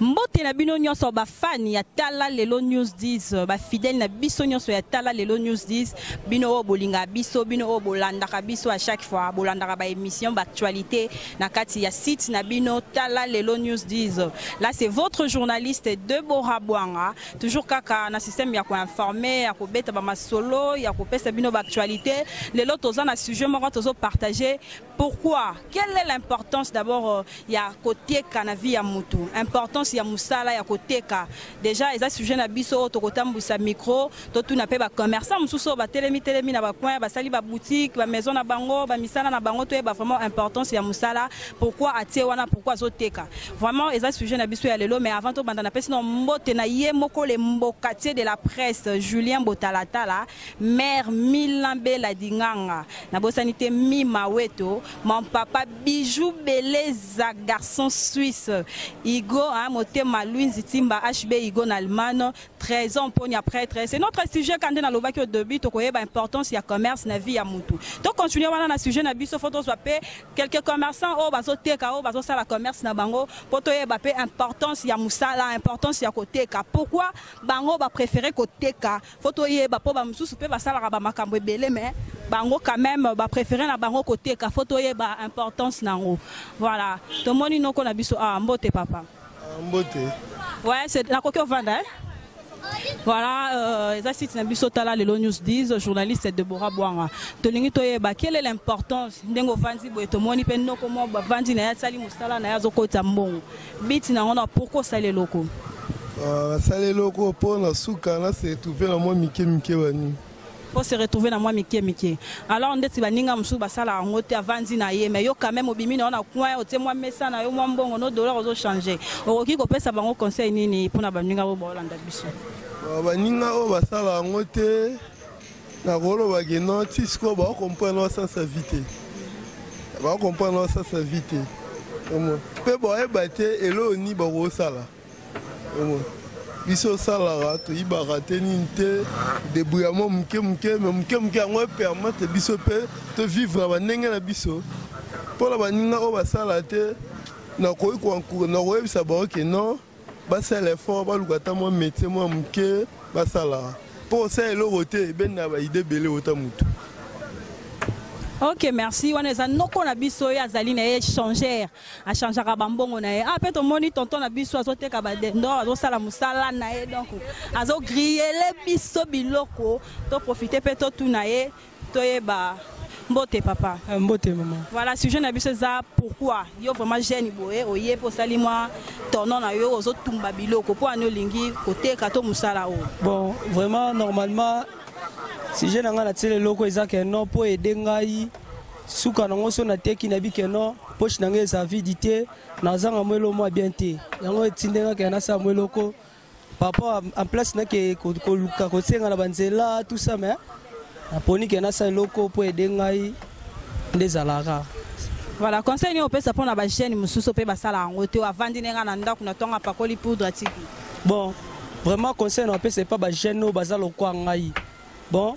Mbote na bino nyonso ba fan ya Tala Lelo News 10 ba fidèle na biso nyonso ya Tala Lelo News 10 bino o bolinga biso bino o bolandaka biso à chaque fois bolandaka ba émission ba actualité na kati ya site na bino Tala Lelo News 10. Là c'est votre journaliste Deborah Bouanga toujours kaka na système ya ko informer ya ko beta ba masolo ya ko pesa bino ba actualité lelo toza na sujet moko tozo partager. Pourquoi? Quelle est l'importance d'abord ya côté kana vie ya mutu? Importance ya musala ya koteka déjà eza sujet na biso to kotambusa micro to tuna pe ba commerçant mususo ba telemi na ba coin ba sali ba boutique ba maison na bango ba misala na bango to ba vraiment importance ya musala pourquoi atie wana pourquoi zoteka vraiment eza sujet na biso ya lelo mais avant to banda na pesi no mbote na ye moko le mbokatier de la presse Julien Botalatala maire Milambe la Dinganga na bosanité mi maweto mon papa Bijou Beleza garçon suisse Igo Motema Louis Zitimba HB Igo en Allemagne 13 ans pour y prêtre c'est notre sujet quand on a le bac au début to koyeba importance ya commerce na vie ya mutu donc continuer wana na sujet na biso photo soit pe quelques commerçants o bazoteka o bazo sala commerce na bango poto yeba pe importance ya musala importance ya koteka pourquoi bango ba préférer koteka photo yeba po ba mususu pe ba sala ba makambo ebele mais bango quand même ba préférer na bango koteka photo yeba importance nango voilà to moni noko na biso mbote papa Mbote. Ouais, c'est la coquille au vanda. Voilà, ça c'est un biso Tala Lelo News 10, journaliste Deborah Bouanga. Tolingi toyeba, quelle est l'importance ndengo vandi boye to moni pe no komo ba vandi na ya sali musala na ya zokota mbongo. Biti na ngona pourquoi sale loko? Sale loko pour na suka na se trouver na moi mike wani. Pour se retrouver dans moi mike. Alors on dit baninga musu basala ngote avandi na ye mais yo quand même obimi na ona coin otie moi mesa na yo moi mbongo no dollar ozo changer. Okoki ko pesa bango conseil nini pour na baninga bo bolanda biso. Baninga o basala ngote na rolo bageno tisko ba comprendre sans sa vite. Ba comprendre sans sa vite. Pe bo e bate elo ni ba ro sala. Biso salara to ibarate ninte débrouillement mke mais moi permettre biso pe te vivre ba ndenge na biso pour la baninga o basala te na ko encourager na ko bisa ba que non ba c'est l'effort ba lukata moi métier moi mke ba salara pour ça le roté ben na ba idée belé ota mutu. Ok, merci. On est à noko na biso ya zali na échangeur a changer ka bambongo na e. Après ton moni tonton na biso azote ka ba dendo azo sala musala na e donc azo griller le biso biloko to profiter pe to tout na e to yeba mbote papa. Mbote maman. Voilà, sujet na biso za pourquoi yo vraiment jeune boye oye po sali moi tonon na yo ozo tumba biloko po ano lingi côté ka to musala o. Bon, vraiment normalement si je n'ai pas de loko ezake non pour aider ngai suka nango so na teki na bi keno poche nanga sa vidité na zanga mwelo mo bien te yango etindenga ke na sa mwelo ko papa en place na ke ko luka ko senga na banzela tout ça mais na poni ke na sa loko pour aider ngai ndezalaka. Voilà, conseil ni opesa pona ba jeune mususu pe basala ngote avandi nenga na ndako na tonga pakoli poudre tiki. Bon, vraiment conseil na opesa pas ba jeune no bazalo kwa ngai. Bon,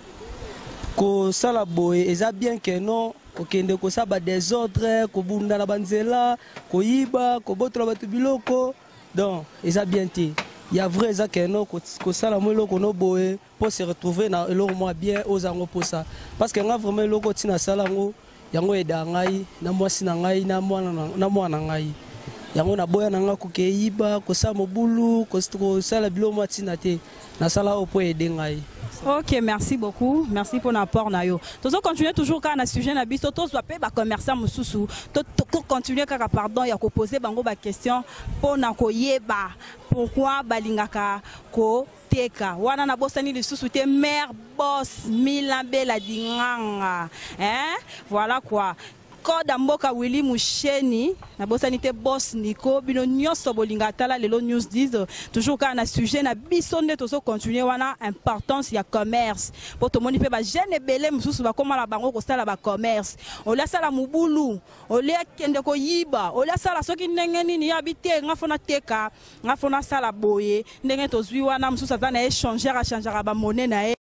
ko sala boye eza bien que non ko kende ko saba désordre ko bunda na banzela ko yiba ko botola batu biloko donc eza bien te ya vrai eza que non ko sala mwelo ko no boye pour se retrouver na eloko moi bien aux ango pour ça parce que nga vraiment eloko tina sala ngo yango eda ngai na mwasi na ngai na mwana ngai yango na boya na nga ko ke yiba ko sa mobulu ko sala biloko moi tina te na sala au point ede ngai. Ok, merci beaucoup. Merci pour l'apport. Nous continuer toujours quand on a sujet na biso tous doit pas commerçant mususu. Tout continuer quand pardon, il y a poser bango ba question pour na ko yeba pourquoi balingaka ko teka. Wana na bosani lisusu te mère boss Milambe la Dinganga. Hein? Voilà quoi. Koda Mboka Willy Moucheni, na bosanité boss Nico, bino nyonso bolinga tala lelo news 10 toujours quand na sujet na biso nde tozo continuer wana importance ya commerce. Po to moni pe ba jeune belé mususu ba koma la bango ko sala ba commerce. Olia sala mubulu, olia kende ko yiba, olia sala soki ndenge nini ya bité ngafona teka, ngafona sala boye, ndenge tozwi wana mususu azana échanger a changer ba monnaie na e.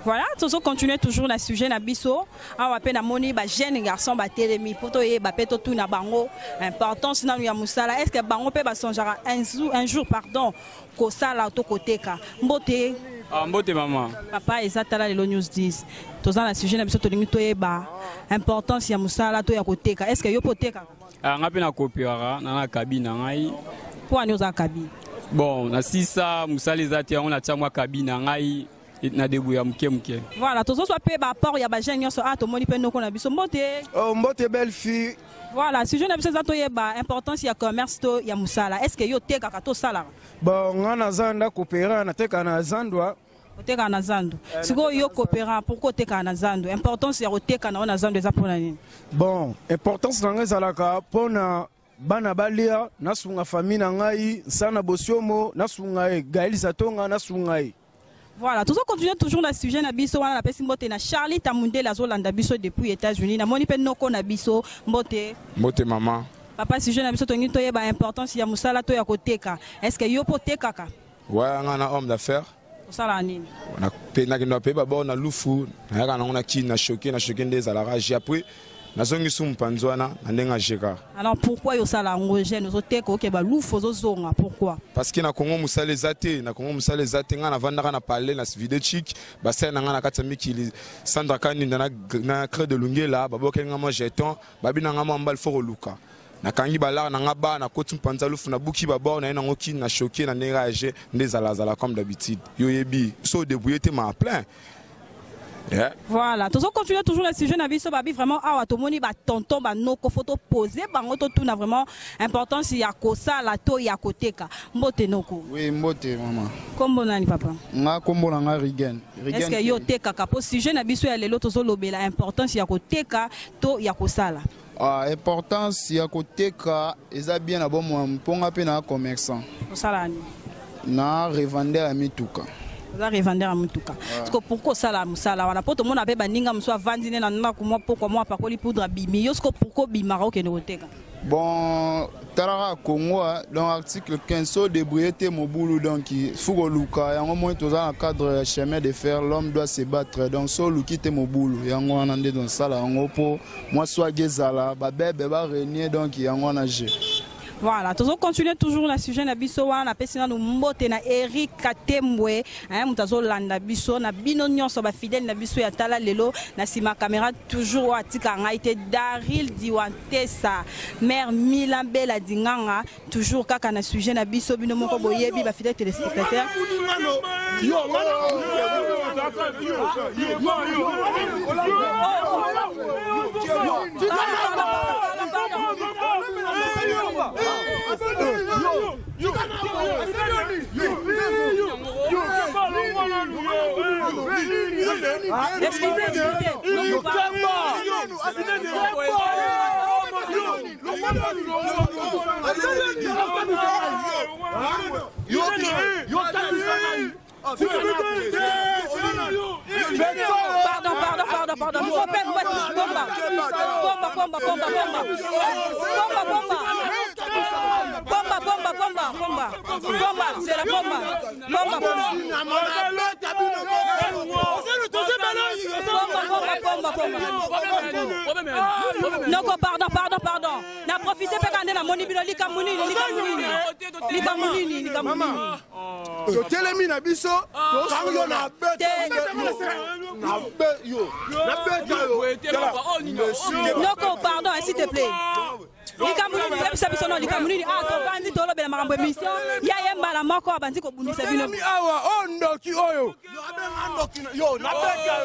Voilà, toujours continuer toujours le sujet na biso. On va peine moni ba jeune garçon ba télémi poto ye ba peto tout na bango importance na ya musala. Est-ce que bango pe ba sonjara un jour pardon ko sala to koteka. Mbote mbote maman. Papa ezatala le news 10. Toza na sujet na biso to lingi to ye ba importance ya musala to ya koteka. Est-ce que yo poteka? Ngapi na kopiara na kabine ngai. Po ani oza kabine. Bon, na sisa musala ezati on a tsamwa kabine ngai. Na debuya mke. Voilà, tous autres pe ba port ya ba jeune so ato moni pe noko na biso mbote. Oh mbote belle fille. Voilà, si je na biso zato yeba importance ya commerce to ya musala. Est-ce que yo teka ka to sala? Bon, ngana zanda coopérer na teka na zandwa. Teka na zando. Siko yo coopérer pourquoi teka na zando? Importance ya teka na zando eza pona nini? Bon, importance na ngezalaka pona bana balia nasunga famille na ngai sana bosiomo nasunga e Gaël Satonga nasunga e. Voilà, tout ça continue toujours dans le sujet na biso wana la pesi mbote na Charlie Tamunde la zolanda biso depuis États-Unis na moni pe noko na biso mbote. Mbote maman. Papa sujet na biso tongi to yeba importance ya musala to ya koteka. Est-ce que yo poteka ka? Ouais, ngana homme d'affaires. Osala nini? On a pena ki no pe ba bon na lufu, na yaka na ki na choqué des à la rage après. Nazongi sum panzwana na ndenga jeka. Alors pourquoi yo sala ngo jeune ozoteka oke ba lufu ozozonga pourquoi? Parce que na Congo musale zate, na Congo musale zate nga na vandaka na parler na video chic, ba sa na nga na katami ki Sandra Kani na creux de Lungela, ba boke nga mo jeton, ba bina nga mo mbal foro luka. Na kangi bala na nga ba na kotum panza lufu na buki ba ba na na ngoki na choqué na ndenga age ndezala zala comme d'habitude. Yo yebi so débrouiller te ma plein. Yeah. Voilà, tous on continue toujours le sujet na biso babi vraiment awa to moni ba tonton ba noko photo poser bango to tout na vraiment importance ya kosa la to ya koteka mbote noko. Oui, mbote maman. Kombo nani papa? Nga kombo na nga Rigen. Est-ce que yo teka ka po sujet na biso ya lelo to zo lobela importance ya koteka to ya kosala? Ah, importance ya koteka eza bien na bon mponga pe na commerçant. Kosala ni. Na revendeur mituka. Za revendeur mutuka. Parce que pourquoi ça la musala wana poto mona pe baninga mso vandine na nna kuma pourquoi moi pakoli poudre bimi yosko pourquoi bimaro ke noteka. Bon, tarara Congo dans l'article 15 so débrouiller te mobulu donc fugo luka yango mo toza na cadre chemin de fer l'homme doit se battre donc so luki te mobulu yango wana nde dans sala yango po moi soit gezala ba bebe ba renier donc yango na je. Voilà, tous on continue toujours le sujet na biso wana pesina no mbote na Eric Katembwe mutazo landa biso na bino nyonso ba fidèle na biso ya tala lelo na sima caméra toujours atika ngaite Daril Diwantesa mère Milambela Dinganga toujours kaka na sujet na biso bino moko boyebi ba fidèle téléspectateurs. Pardon. Bomba, c'est la bomba. Non, pardon. N'a profité pas quand on a moni bilo lika munini. Yo telemi na biso, to yo na bête. Non, pardon, s'il te plaît. likambo nini yebisa biso no likambo nini tovandi tolobela makambo émission ya yemba na moko abandi kobundisa bino awa ondoki oyo yo nabeka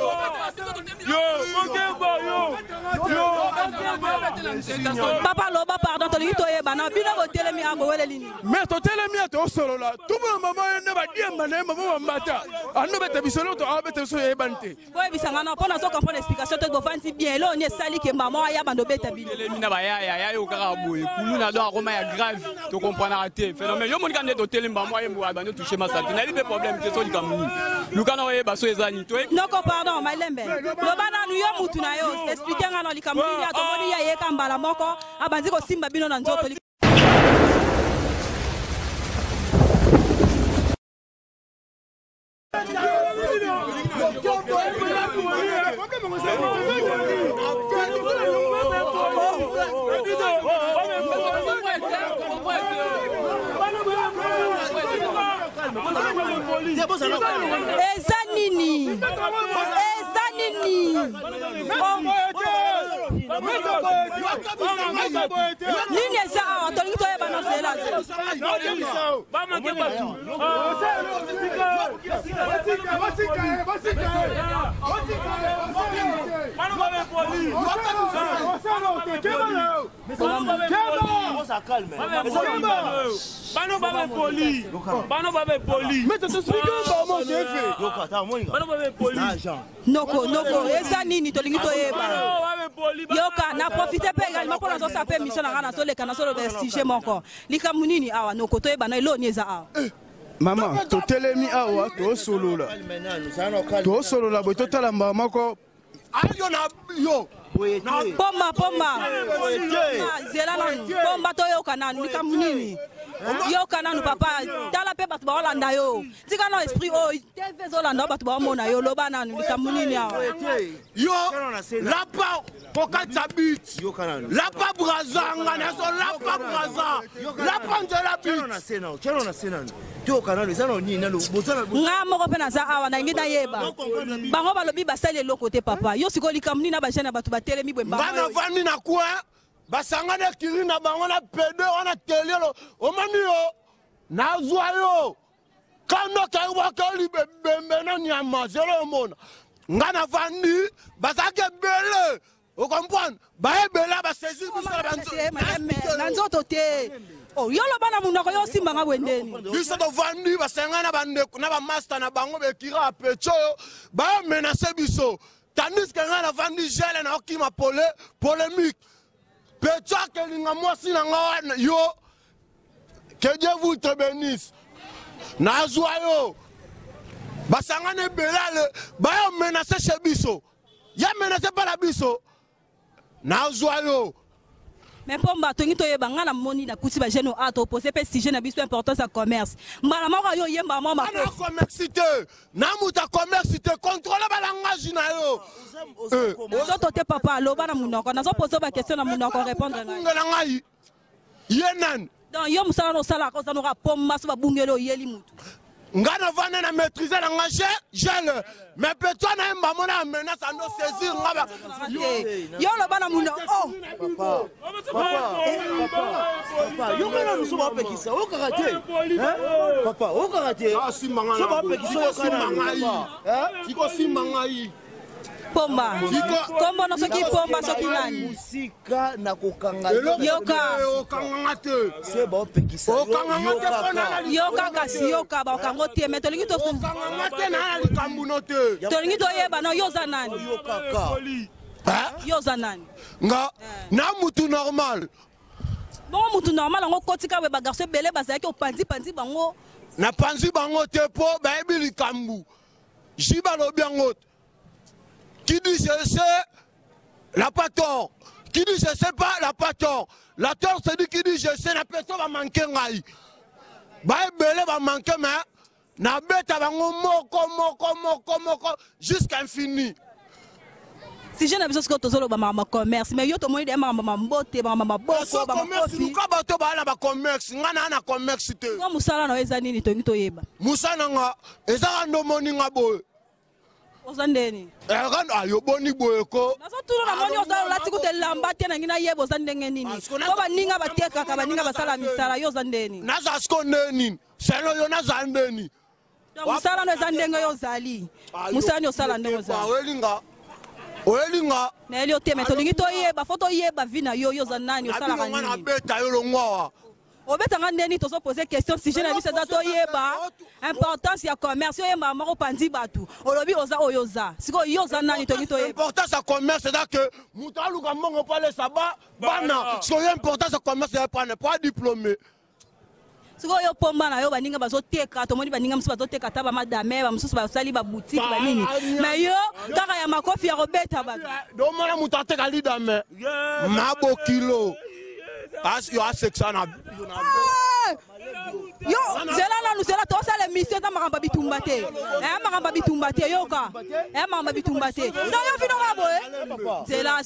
papa loba pardon tolingi toyeba na bino botelemi abo wele lini mais totelemi tosolola tuma mama ne badiemba na mama bambata ando beta bisolo to abeta so yebani te boyebisanga na mpona so comprendre explication to bofandi bien elo ni esali ke mama aya bando beta bino telemi na bayaya yayo kaka boye kulu na do akoma ya grave to comprendre te phénomène yo monika nde totelemi mama yembo abando toucher masati na libe problème te so likamuni lukana oyeba so ezani to noko pardon mailembe loba nanu yo mutu na yo explique nga no likambo nini atomoni ya yeka mbala moko abanzi kosimba bino na nzoto eza nini nini eza awa tolingi toyeba na zela noko eza nini tolingi toyeba yoka na profite pe également mpona zosape émission na nga na soleka na solo vestige moko likambo nini awa noko toyeba na eloni eza awa mama totelemi awa tosolola boye totala mbala moko pomba zela nanu pomba toyoka nanu likambo nini yoka nanu papa tala mpe bato baolanda yo tika na esprit oyo tv ezolanda o bato baomona yo loba nanu likambo nini awa yo lapa kokatisa biti lapa brazanga naso lapa braza lapa nzela biti nga moko mpe naza awa nangi nayeba bango balobi basali eloko te papa yo sikoyo likambo nini na bajene ya bato batelemi bwe nga navandi na coin basangana ekiri na bango na pede wana telielo omani yo nazwa yo kando kaiwakali bebembe na nyama zelo omona nga navandi bazaki ebele okomprendre baebele basesi na nzoto te yo loba na munoko yo simbanga bwendeni biso tovandi basangana na bandeko na bamaster na bango bekira ya pecho oyo bayomenase biso tandis ke nga navandi gele na okima polémique pecho akelinga mwasi na nga wana yo que Dieu vous te bénisse nazwa yo basangana ebelale bayomenase chez biso ya menase pa na biso nazwa yo mais pomba tongi toyeba nga na moni na kuti bajene o ato opose mpe sujet na biso importance ya commerce mbala moko yo yemba mwa ana commercité na muta commercité contrôle balangage na yo ozoto te papa aloba na munoko nazopose ba question na munoko répondre na ngai yenan donc yo musala no sala ko sanoka pomba so babungelo yeli mutu nga na vana na maîtriser na nga gel mais peut-être na mba mona menace ando saisir nga ba yo loba na muno papa yo kana no so ba pekisa o karate papa o karate so ba pekisa o kana siko simba ngai pomba kombo no soki pomba soki nani musika na kokanga yoka okanga te se ba pekisa yoka kasi yoka ba kango te mais tolingi to okanga te na likambu no te tolingi to yeba no yoza nani yoza nani nga na mutu normal bon mutu normal ngo kotika we ba garçon belé bazaki opanzi panzi bango na panzi bango te po ba ebi likambu jiba lo biango. Qui dit je sais, n'a pas tort. Qui dit je sais pas, n'a pas tort. La tort c'est dit qui dit je sais, la personne va manquer ngai. Bah belé va manquer mais na bête va moko jusqu'à infini. Si je n'ai pas besoin de ma commerce, mais yo to moi de ma mbote, ma boko, ma commerce. Nous ka bato ba na ba commerce, ngana na commerce te. Ngo musala no eza nini to ngito yeba. Musala nga eza ndo moni nga boy. Ozandeni. Ayo boni boyeko. Nazo tulu na moni ozala lati kute lamba te na ngina yebo zandenge nini. Ko baninga bateka ka baninga basala misala yo zandeni. Naza sko neni. Selo yo naza ndeni. Musala no zandenge yo zali. Musala no sala ndenge zali. Oyelinga. Na elio teme to lingi to yeba foto yeba vina yo zanani osala ka nini. Ngana beta yo longwa. Obeta ngandeni to so poser question si je na bisa za to yeba importance ya commerce yo yeba mako pandi batu olobi oza oyoza siko yoza nani to ngito yeba importance ya commerce c'est que mutalu ka mongo pale saba bana siko importance ya commerce ya pas diplômé siko yo pomba na yo baninga bazo teka to moni baninga musu bazo teka ta ba madame ba musu ba sali ba boutique ba nini mais yo kaka ya makofi ya robeta batu do mona mutate ka lidame mabo kilo as yo a 600 na yo zela na nusela to sala mission ta makamba bitumbate makamba bitumbate yo ka makamba bitumbate no yo fino ngabo zela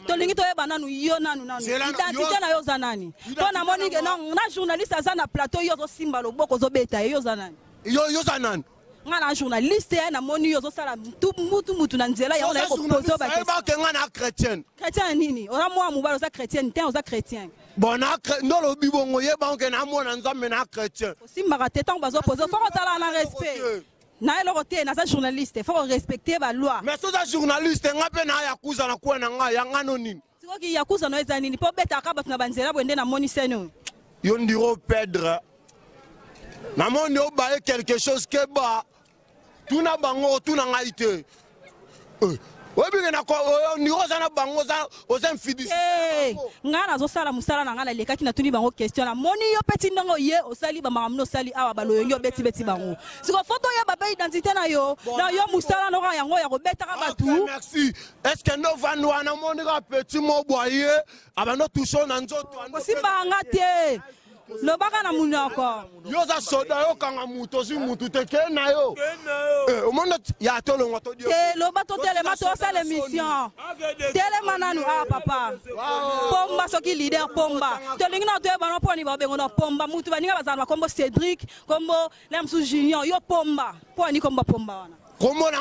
to lingi to yeba nanu yo nanu identité na yo zanani to na moni ke na journaliste za na plateau yo zo simba loboko zo beta yo zanani yo zanani ngana journaliste na moni yo zo sala mutu na nzela ya ona ko poser ba question ba ke ngana chrétien nini ora moi mubalo za chrétien te oza chrétien bon no lo bibongo yeba ke na mona nzambe na chrétien simba te tant bazo poser faut tala na respect na eloko te na za journaliste faut respecter ba loi mais so za journaliste ngape na yakuza na kwa na nga ya ngano nini siko ki yakuza no eza nini po beta ka batu na banzela bwende na moni seno yo ndiro perdre na moni o ba quelque chose ke ba tuna bango tuna ngaite obi na ko ndiro sana bango za ozen fidis ngana zo sala musala na ngala leka kina tuni bango question na moni yo peti ndongo ye osali ba makamno sali awa balo yo beti bango siko photo ya ba identité na yo musala no ga yango ya ko beta ka batu merci est-ce que no vanwa na moni ka petit mo boye abano toucho na nzoto ko simba ngate no baka na munoko yo za soda yo kanga muto si mutu te ke na yo omonda ya tolo ngoto dio lo bato tele mato sala mission tele mananu papa pomba soki leader pomba to lingina to ba no poni ba bengo no pomba mutu baninga bazana kombo Cédric kombo Lemsu Junior yo pomba poni komba pomba wana kombo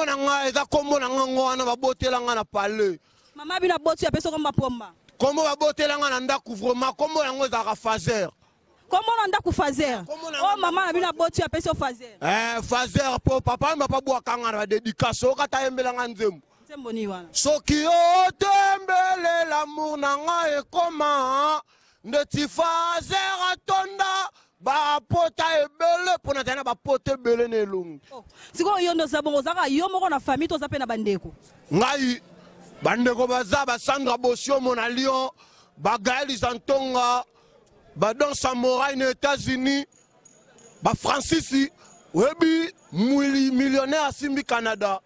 na ngai za kombo na ngango wana babotela nga na pale mama bina botu ya peso komba pomba kombo babotela nga na ndaku vraiment kombo yango za ka fazer kombo na ndaku fazer mama na bina botu ya peso fazer fazer po papa mba pa bwa kanga na dédicace kata yembela nga nzembo ni wana soki o tembele l'amour na nga ekoma ndeti fazer atonda ba pota ebele pona tana ba pota ebele ne lungu siko yo ndo sabongo zaka yo moko na famille to zape na bandeko ngai bandeko baza ba Sandra Bosio mona Lyon ba Gaël Zantonga ba Don Samouraï aux États-Unis ba Francis webi millionnaire Simbi Canada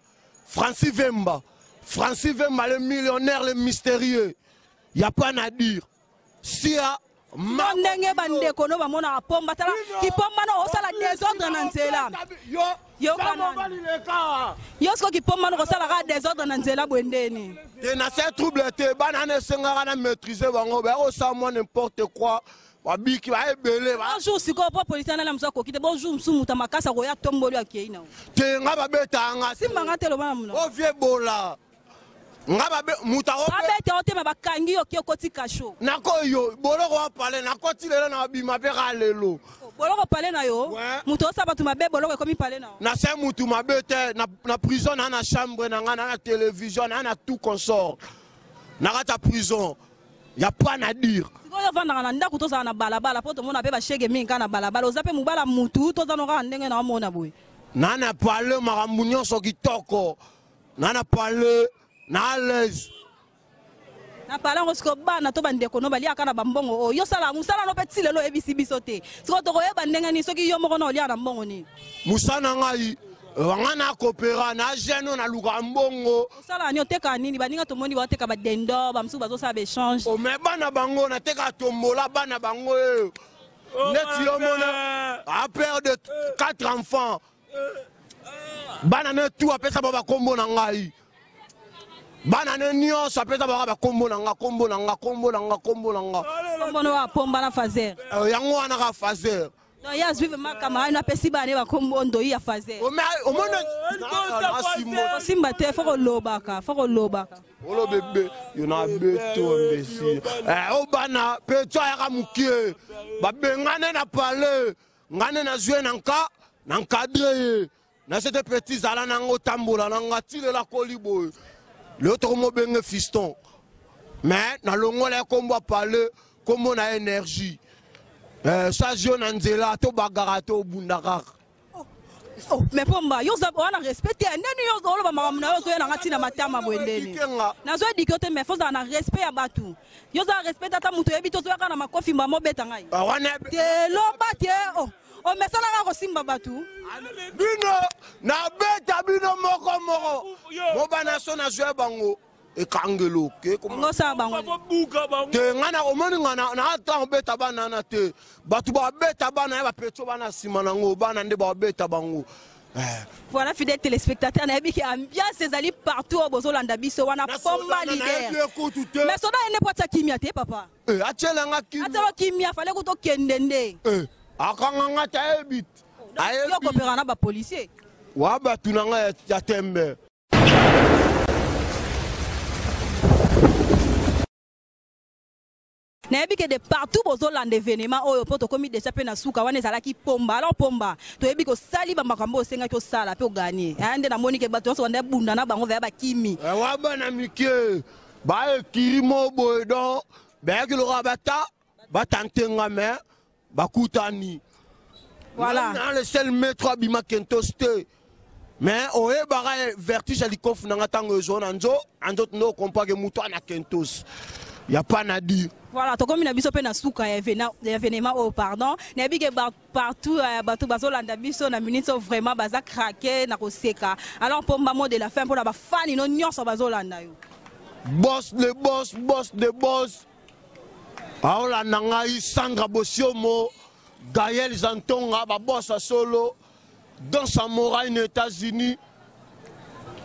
Francis Vemba le millionnaire le mystérieux y a pas à dire sia ndenge bandeko no bamona pomba tala ki pomba no osala désordre na nzela yo kana yo sko ki pomba no osala ka désordre na nzela bwendeni te na c'est trouble te bana ne senga na maîtriser bango ba o sa moi n'importe quoi babiki ba ebele ba bonjour siko po politicien na mso ko kite bonjour msu muta makasa ko ya tomboli akeina te nga ba beta nga simba nga telo bana muno o vie bola ngaba be muta o be te o te ma bakangi yo ki okoti kasho nako yo boloko wa pale nakoti lelo na bima pe ga lelo boloko pale na yo muto o sabatu mabe boloko komi pale na se mutu mabe te na prison na chambre na nga na télévision na tout consort na kata prison y a pas à dire siko yo vanda na ndaku to za na balabala poto mona pe ba shege minga na balabala ozape mubala mutu to za no ga ndenge na mona boy nana parle makambu nyonso kitoko nana parle na l'aise na pala ngosko bana to bandeko no bali aka na bambongo o yo sala musala no peti lelo ebisi bisote siko to ko yeba ndenge ni soki yo moko na olia na mbongo ni musana ngai wangana coopéra na jeune na luka mbongo sala ni oteka nini baninga to moni ba oteka ba dendo ba msu bazo sa ba échange o me bana bango na teka tombola bana bango neti yo mona a père de 4 enfants bana ne tout apesa ba kombo na ngai bana ne nyonso apesa ba kombo na nga kombo no wa pomba na fazer yango wana ka fazer Non, ya suivre ma camarade na pesi ba ne ba kombo ndo ya faze. O mona Simba te foko lobaka. Olo bébé, yo na beto mbesi. O bana peto ya kamukie. Ba bengane na parler, ngane na jouer na encadrer. Na cette petit zala na ngotambola na ngatile la kolibo. L'autre mo benge fiston. Mais na longola kombo parler, kombo na énergie. Ça jeune Anzela to bagarato bundakar. Oh, mais pomba yo za wana respecter nani yo zo ba makamuna yo zo na ngati na matama bwendeni. Na zo dikote mais faut na respect ya batu. Yo za respect ata mutu yebi to zo kana makofi mba mobeta ngai. Te lo batie oh. O mesala ka ko simba batu. Bino na beta bino moko. Mo bana so na zo bango. E kangelo ke ngo sa bango te ngana omoni ngana na ata beta bana na te batu ba beta bana ya ba petro bana sima na ngo bana nde ba beta bango. Voilà fidèles téléspectateurs na yebi ki ambiance ezali partout au bozolanda biso wana pomba leader mais soda ene pota kimia te papa achela nga kimia atelo kimia fallait ko to kendende akanga nga ta ebit yo kopera na ba policier wa batu na nga ya tembe. Nayebi que de partout bozolanda événement oyo poto komi déjà pe na suka wana ezalaki pomba alors pomba toyebi ko sali ba makambo osenga ko sala pe o gagner ande na moni ke bato so wanda bunda na bango veya ba kimi wa bana mike ba ekirimo boydo ba ki lo rabata ba tantenga me ba kutani voilà na le seul maître abima kentoste mais oye bara vertige alikof na ngatango zona nzo no kompa ke muto na kentos ya pas na dire. Voilà, to comme na biso pe na suka événement oh pardon, na bi ke partout bato bazolanda biso na minute vraiment baza craquer na koseka. Alors pour maman de la fin pour la ba fan no nyonso bazolanda yo. Boss de boss. Aola nangai Sandra Bosiomo, Gaël Zantonga ba boss solo dans Samouraï aux États-Unis.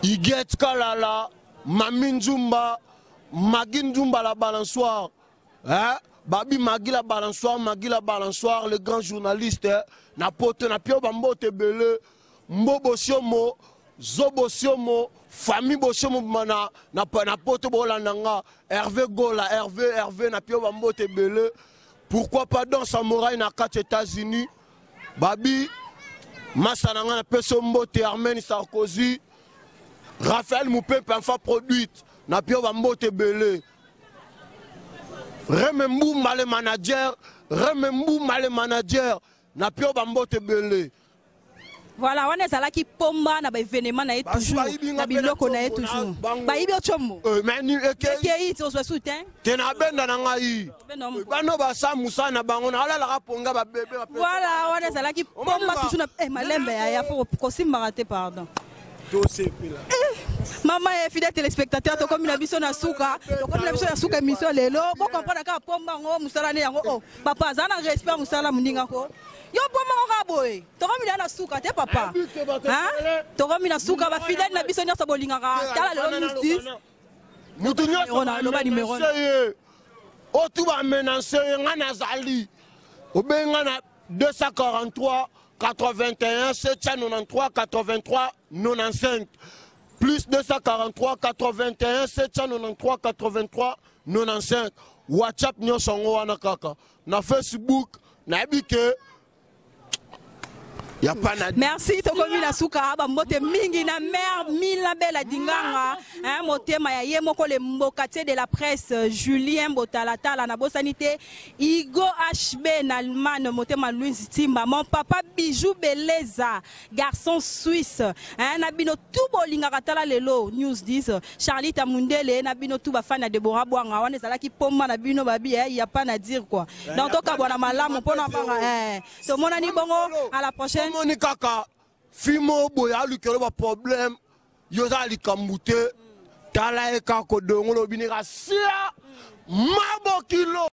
Iguet Kalala, Maminjumba, Maginjumba la balançoire. Hein? Babi Magui la balançoire, le grand journaliste, na pote na pio bambo te bele, Mbo Bosiomo, Zo Bosiomo, famille Bosiomo na pote bolananga, Hervé Gola, Hervé na pio bambo te bele. Pourquoi pas dans Samouraï na 4 États-Unis? Babi Massananga na peso mbote Armène Sarkozy, Raphaël Moupé enfin produite, na pio bambo te bele. Remembou mal manager, na pio bambo te belé. Voilà, on est à la qui pomba na ba événement na toujours, na biloko na toujours. Ba ibi ochomo. Mais ni eke it on se soutient. Tena benda na ngai. Bano ba sa musa na bango na ala la raponga ba bébé. Voilà, on est à la qui pomba toujours na malembe ya faut kosimba raté pardon. Maman et fidèle téléspectateur, to comme na biso na suka, to comme na biso na suka émission lelo, bo comprendre ka pomba ngo musala ne yango oh. Papa zana respect musala muninga ko. Yo pomba ngo ka boy. To comme na suka te papa. Hein? To comme na suka ba fidèle na biso nyasa bolinga ka. Tala lelo nous dit. Mutunya on a le numéro. O tu ba menacer ngana zali. Obenga na 243 81 793 83 95 plus 243 81 793 83 95 WhatsApp nyonso ngo wana kaka na Facebook na ebike ya pana. Merci to komi na suka ba mbote mingi na mère Mila Bella Dinganga hein motema ya ye moko le mbokate de la presse Julien Botalatala na bosanité Igo HB na Allemagne motema Louis Timba mon papa Bijou Beleza garçon suisse hein na bino tout bolinga katala lelo news 10 Charlie Tamundele na bino tout ba fan na Deborah Bwanga wana ezala ki pomba na bino babi y a pas à dire quoi donc to ka bona malamu pona banga to mona ni bongo à la prochaine. Moni kaka fimo boya lukelo ba problème yoza likamute tala e kako dongo lo binira sia mabo kilo